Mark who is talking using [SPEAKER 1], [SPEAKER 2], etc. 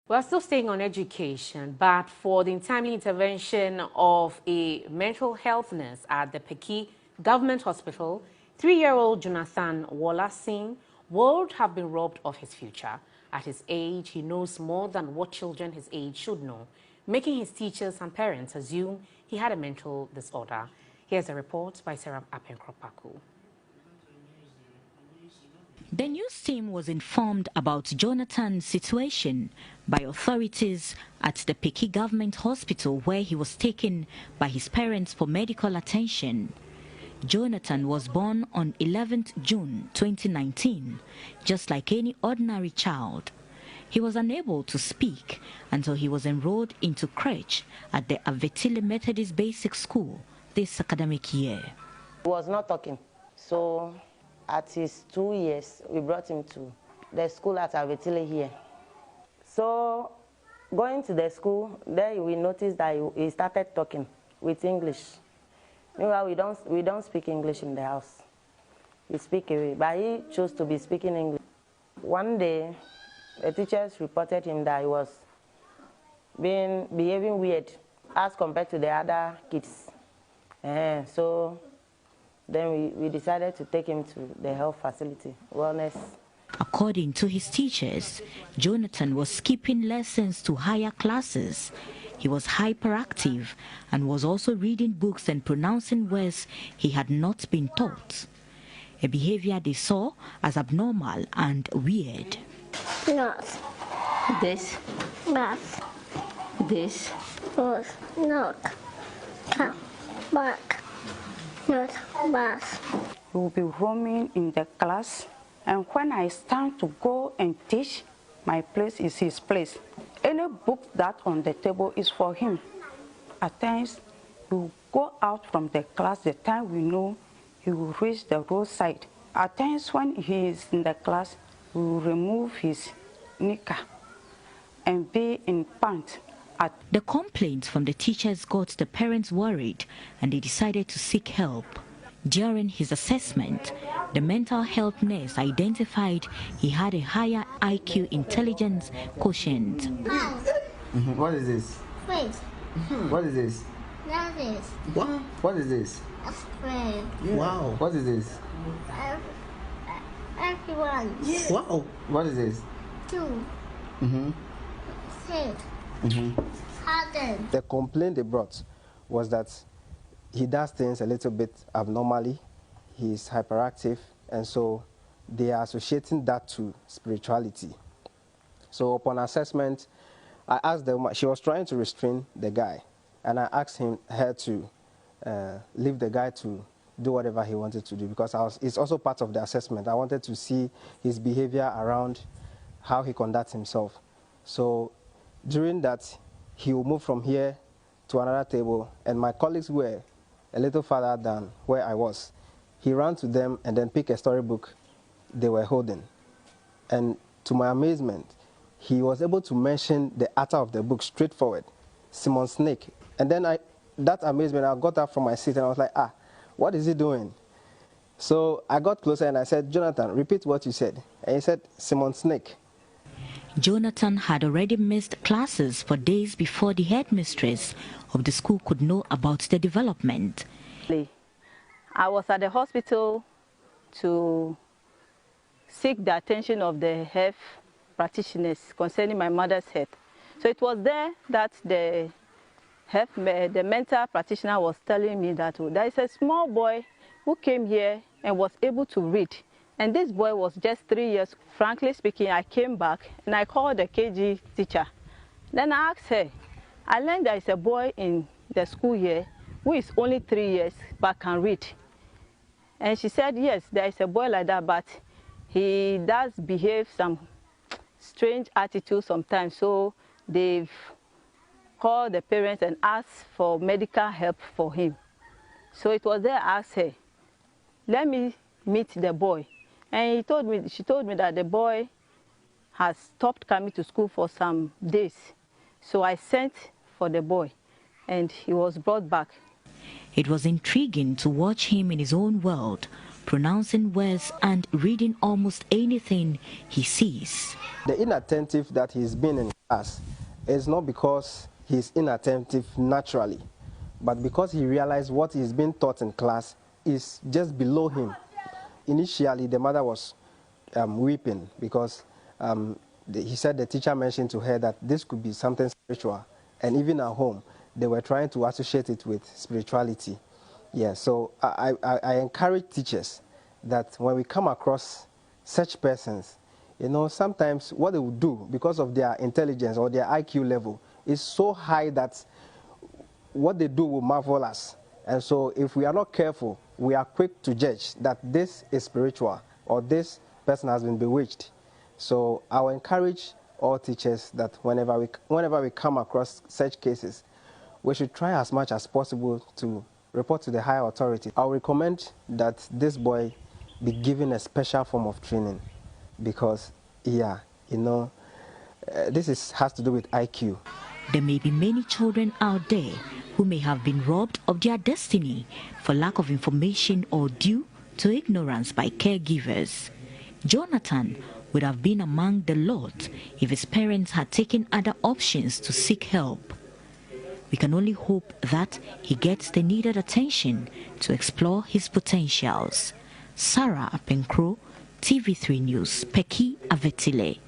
[SPEAKER 1] We're still staying on education, but for the timely intervention of a mental health nurse at the Peki Government Hospital, 3-year-old Jonathan Wolasin would have been robbed of his future. At his age, he knows more than what children his age should know, making his teachers and parents assume he had a mental disorder. Here's a report by Sarah Apenkropaku.
[SPEAKER 2] The news team was informed about Jonathan's situation by authorities at the Peki Government Hospital, where he was taken by his parents for medical attention. Jonathan was born on 11th June 2019, just like any ordinary child. He was unable to speak until he was enrolled into crèche at the Avetile Methodist Basic School this academic year.
[SPEAKER 3] He was not talking, so at his 2 years, we brought him to the school at Avetile here. So, going to the school, there we noticed that he started talking with English. Meanwhile, we don't speak English in the house. We speak away, but he chose to be speaking English. One day, the teachers reported him that he was behaving weird as compared to the other kids. So then we decided to take him to the health facility, wellness.
[SPEAKER 2] According to his teachers, Jonathan was skipping lessons to higher classes. He was hyperactive and was also reading books and pronouncing words he had not been taught, a behavior they saw as abnormal and weird.
[SPEAKER 4] Not this, math, this, was not, come back. Not math.
[SPEAKER 5] We will be roaming in the class, and when I stand to go and teach, my place is his place. Any book that on the table is for him. At times, we will go out from the class the time we know he will reach the roadside. At times when he is in the class, we will remove his knicker and be in pants.
[SPEAKER 2] The complaints from the teachers got the parents worried, and they decided to seek help. During his assessment, the mental health nurse identified he had a higher IQ intelligence quotient.
[SPEAKER 6] What is this?
[SPEAKER 4] Wait.
[SPEAKER 6] What is this?
[SPEAKER 4] That is.
[SPEAKER 6] What is this?
[SPEAKER 4] A square.
[SPEAKER 6] Wow. What is this?
[SPEAKER 4] Everyone.
[SPEAKER 6] Wow. What is this?
[SPEAKER 4] 2. 6. Harden.
[SPEAKER 6] The complaint they brought was that he does things a little bit abnormally. He's hyperactive, and so they are associating that to spirituality. So upon assessment, I asked them, she was trying to restrain the guy, and I asked her to leave the guy to do whatever he wanted to do, because it's also part of the assessment. I wanted to see his behavior around how he conducts himself. So during that, he will move from here to another table, and my colleagues were a little farther than where I was. He ran to them and then picked a storybook they were holding. And to my amazement, he was able to mention the author of the book straightforward, Simon Snake. And then that amazement, I got up from my seat and I was like, what is he doing? So I got closer and I said, Jonathan, repeat what you said. And he said, Simon Snake.
[SPEAKER 2] Jonathan had already missed classes for days before the headmistress of the school could know about the development.
[SPEAKER 7] I was at the hospital to seek the attention of the health practitioners concerning my mother's health. So it was there that the mental practitioner was telling me that there is a small boy who came here and was able to read. And this boy was just 3 years. Frankly speaking, I came back and I called the KG teacher. Then I asked her, I learned there is a boy in the school here who is only 3 years but can read. And she said, yes, there is a boy like that, but he does behave some strange attitude sometimes. So they've called the parents and asked for medical help for him. So it was there I asked her, let me meet the boy. And she told me that the boy has stopped coming to school for some days. So I sent for the boy and he was brought back.
[SPEAKER 2] It was intriguing to watch him in his own world, pronouncing words and reading almost anything he sees.
[SPEAKER 6] The inattentive that he's been in class, it's not because he's inattentive naturally, but because he realized what he's being taught in class is just below him. Initially, the mother was weeping because he said the teacher mentioned to her that this could be something spiritual, and even at home, they were trying to associate it with spirituality. Yeah, so I encourage teachers that when we come across such persons, you know, sometimes what they will do because of their intelligence or their IQ level is so high that what they do will marvel us. And so if we are not careful, we are quick to judge that this is spiritual or this person has been bewitched. So I will encourage all teachers that whenever we come across such cases, we should try as much as possible to report to the higher authority. I will recommend that this boy be given a special form of training because, yeah, you know, this has to do with IQ.
[SPEAKER 2] There may be many children out there who may have been robbed of their destiny for lack of information or due to ignorance by caregivers. Jonathan would have been among the lot if his parents had taken other options to seek help. We can only hope that he gets the needed attention to explore his potentials. Sarah Apenkro, TV3 News, Peki Avetile.